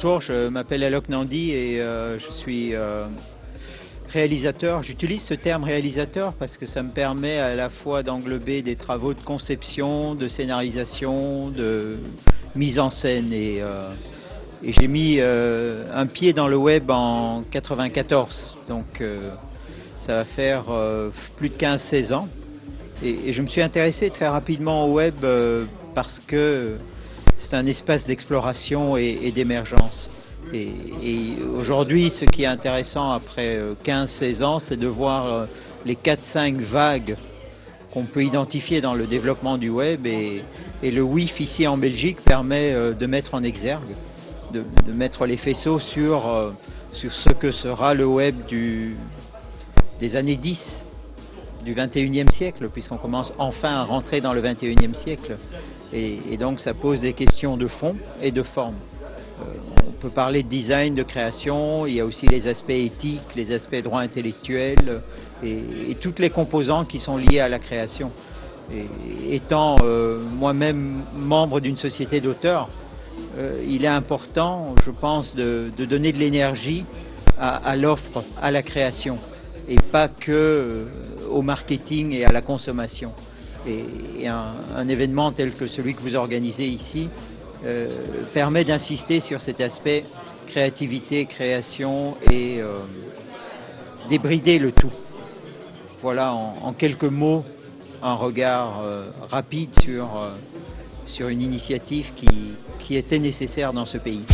Bonjour, je m'appelle Alok Nandi et je suis réalisateur. J'utilise ce terme réalisateur parce que ça me permet à la fois d'englober des travaux de conception, de scénarisation, de mise en scène. Et j'ai mis un pied dans le web en 94, donc ça va faire plus de 15-16 ans. Et je me suis intéressé très rapidement au web parce que c'est un espace d'exploration et d'émergence. Et aujourd'hui, ce qui est intéressant après 15-16 ans, c'est de voir les 4-5 vagues qu'on peut identifier dans le développement du web. Et le WIF ici en Belgique permet de mettre en exergue, de mettre les faisceaux sur ce que sera le web des années 10. Du 21e siècle, puisqu'on commence enfin à rentrer dans le 21e siècle. Et donc ça pose des questions de fond et de forme. On peut parler de design, de création, il y a aussi les aspects éthiques, les aspects droits intellectuels et toutes les composantes qui sont liées à la création. Et étant moi-même membre d'une société d'auteurs, il est important, je pense, de donner de l'énergie à l'offre, à la création, et pas que au marketing et à la consommation. Et un événement tel que celui que vous organisez ici permet d'insister sur cet aspect créativité, création et débrider le tout. Voilà en quelques mots un regard rapide sur une initiative qui était nécessaire dans ce pays.